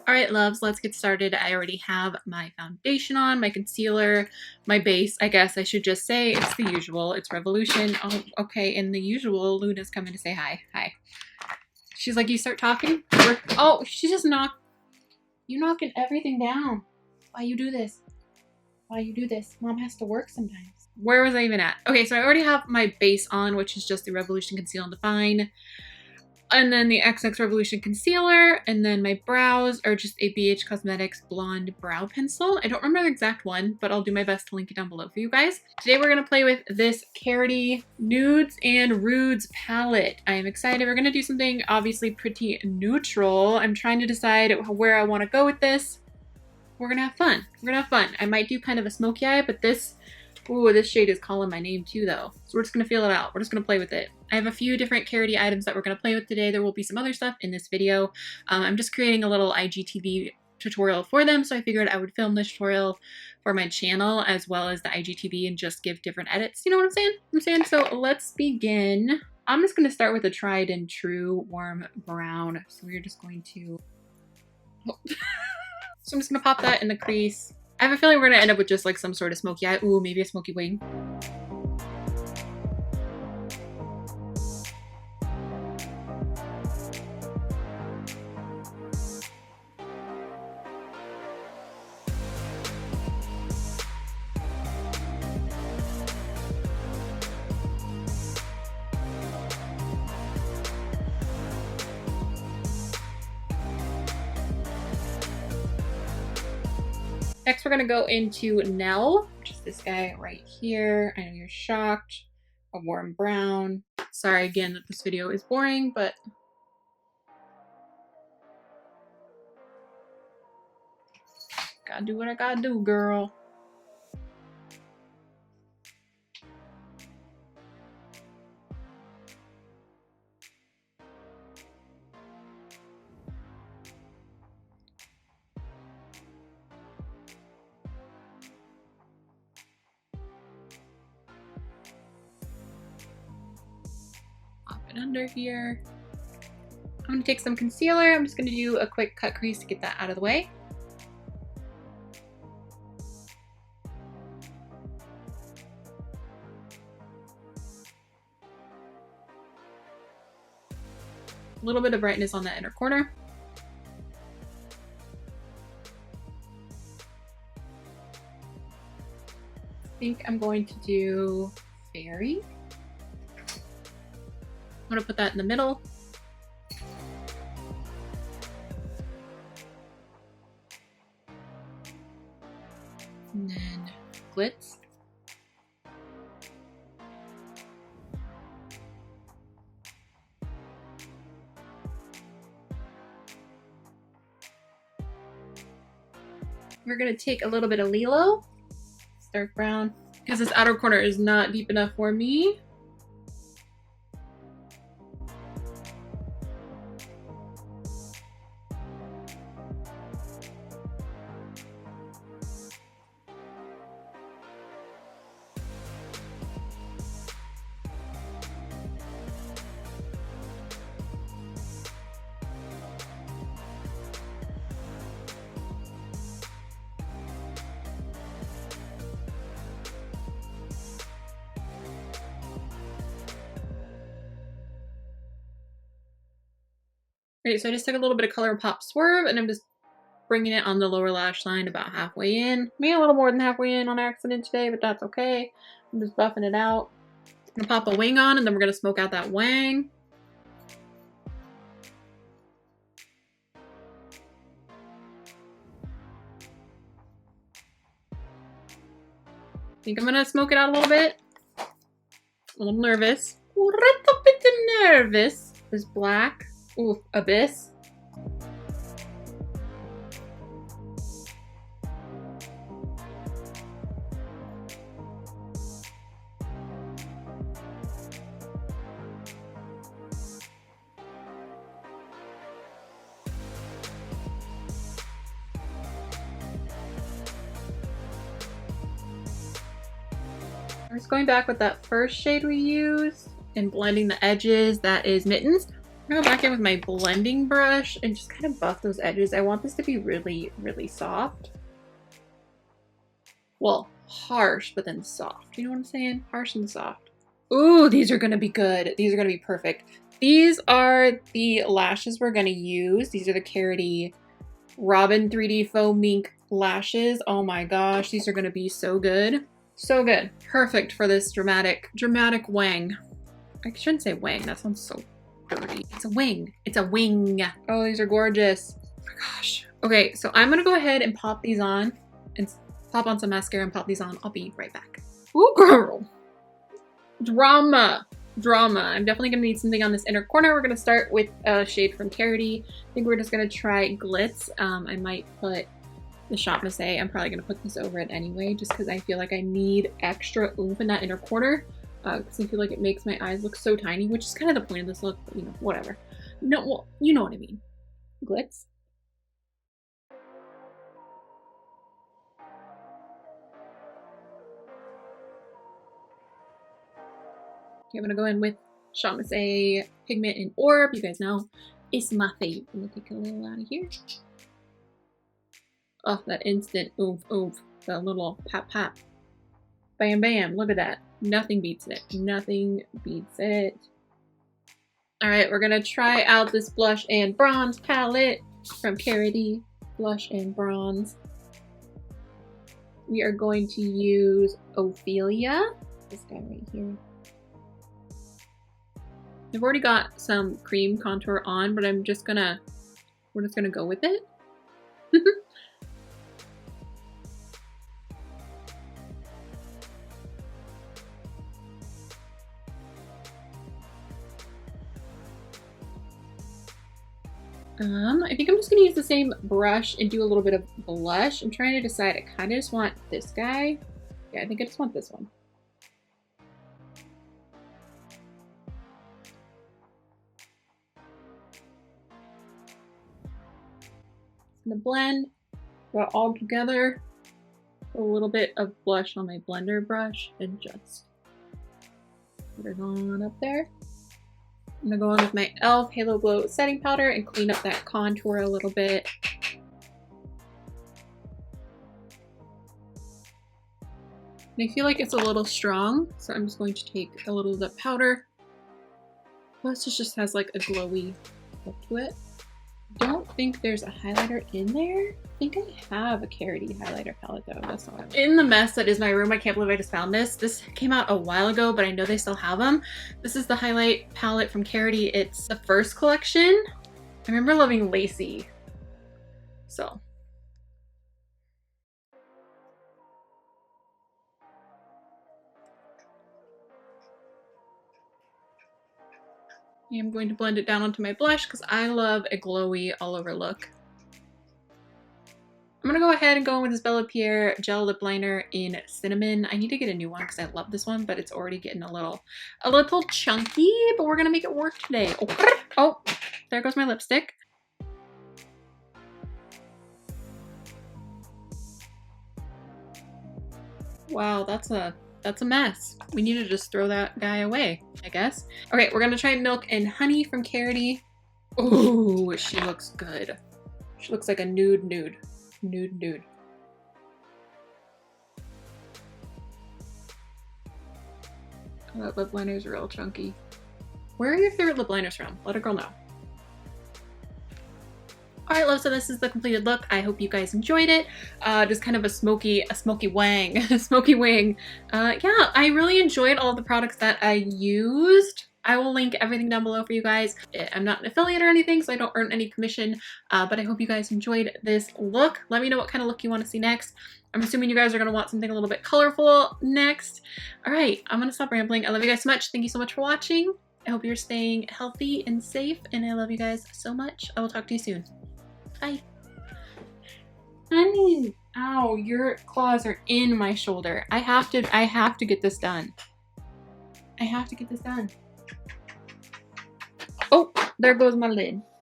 Alright loves, let's get started. I already have my foundation on, my concealer, my base. I guess I should just say it's the usual. It's Revolution. Oh, okay, in the usual, Luna's coming to say hi. Hi. She's like, you start talking? Oh, she just knocked. You knocking everything down. Why you do this? Why you do this? Mom has to work sometimes. Where was I even at? Okay, so I already have my base on, which is just the Revolution Conceal and Define. And then the XX Revolution Concealer, and then my brows are just a BH Cosmetics Blonde Brow Pencil. I don't remember the exact one, but I'll do my best to link it down below for you guys. Today we're going to play with this Karity Nudes and Rudes palette. I am excited. We're going to do something obviously pretty neutral. I'm trying to decide where I want to go with this. We're going to have fun. We're going to have fun. I might do kind of a smoky eye, but this shade is calling my name too though. So we're just going to feel it out. We're just going to play with it. I have a few different Karity items that we're going to play with today. There will be some other stuff in this video. I'm just creating a little IGTV tutorial for them. So I figured I would film this tutorial for my channel as well as the IGTV and just give different edits. You know what I'm saying? So let's begin. I'm just going to start with a tried and true warm brown. So we're just going to... So I'm just going to pop that in the crease. I have a feeling we're going to end up with just like some sort of smoky eye. Ooh, maybe a smoky wing. Next, we're going to go into Nell, which is this guy right here. I know you're shocked. A warm brown. Sorry again that this video is boring, but gotta do what I gotta do, girl. Under here. I'm going to take some concealer. I'm just going to do a quick cut crease to get that out of the way. A little bit of brightness on that inner corner. I think I'm going to do Fairy. I'm going to put that in the middle. And then Glitz. We're going to take a little bit of Lilo. It's dark brown. Because this outer corner is not deep enough for me. Right, so I just took a little bit of Color Pop Swerve and I'm just bringing it on the lower lash line about halfway in. Maybe a little more than halfway in on accident today, but that's okay. I'm just buffing it out. I'm gonna pop a wing on and then we're gonna smoke out that wang. I think I'm gonna smoke it out a little bit. A little nervous. A little bit nervous. This black. Ooh, Abyss. I'm just going back with that first shade we used and blending the edges. That is Mittens. I'm gonna go back in with my blending brush and just kind of buff those edges. I want this to be really, really soft. Well, harsh, but then soft. You know what I'm saying? Harsh and soft. Ooh, these are gonna be good. These are gonna be perfect. These are the lashes we're gonna use. These are the Karity Robin 3D Faux Mink lashes. Oh my gosh, these are gonna be so good. So good. Perfect for this dramatic wang. I shouldn't say wang, that sounds so dirty. It's a wing. It's a wing. Oh, these are gorgeous. Oh my gosh. Okay, so I'm gonna go ahead and pop these on and pop on some mascara and pop these on. I'll be right back. Ooh, girl. Drama. I'm definitely gonna need something on this inner corner. We're gonna start with a shade from Karity. I think we're just gonna try Glitz. I might put the Shop Missy. I'm probably gonna put this over it anyway, just because I feel like I need extra oomph in that inner corner. Because I feel like it makes my eyes look so tiny, which is kind of the point of this look, but you know, whatever. No, well, you know what I mean. Glitz. Okay, I'm gonna go in with Shop Missy Pigment and Orb. You guys know it's my favorite. I'm gonna take a little out of here. Oh, that instant oomph, oomph. That little pop, pop. Bam, bam. Look at that. Nothing beats it. Nothing beats it. All right, we're gonna try out this blush and bronze palette from Karity. Blush and bronze. We are going to use Ophelia. This guy right here. I've already got some cream contour on, but we're just gonna go with it. I think I'm just gonna use the same brush and do a little bit of blush. I'm trying to decide. I kind of just want this guy. Yeah, I think I just want this one. Just gonna blend that all together. Put a little bit of blush on my blender brush and just put it on up there. I'm gonna go in with my e.l.f. Halo Glow setting powder and clean up that contour a little bit. And I feel like it's a little strong, so I'm just going to take a little of the powder. Plus, it just has like a glowy look to it. I don't think there's a highlighter in there. I think I have a Karity highlighter palette though. That's not in the mess that is my room. I can't believe I just found this. This came out a while ago, but I know they still have them. This is the highlight palette from Karity. It's the first collection. I remember loving Lacy. So. I'm going to blend it down onto my blush because I love a glowy all over look. I'm gonna go ahead and go in with this Bella Pierre gel lip liner in Cinnamon. I need to get a new one because I love this one, but it's already getting a little chunky, but we're gonna make it work today. Oh, there goes my lipstick. Wow, that's a mess. We need to just throw that guy away, I guess. Okay, we're gonna try Milk and Honey from Karity. Oh, she looks good. She looks like a nude. Oh, that lip liner is real chunky. Where are your favorite lip liners from? Let a girl know. Alright, love, so this is the completed look. I hope you guys enjoyed it. Just kind of a smoky wang, smoky wing. Yeah, I really enjoyed all of the products that I used. I will link everything down below for you guys. I'm not an affiliate or anything, so I don't earn any commission, but I hope you guys enjoyed this look. Let me know what kind of look you want to see next. I'm assuming you guys are going to want something a little bit colorful next. Alright, I'm going to stop rambling. I love you guys so much. Thank you so much for watching. I hope you're staying healthy and safe, and I love you guys so much. I will talk to you soon. Bye. Honey, ow, your claws are in my shoulder. I have to get this done. I have to get this done. Oh, there goes my lid.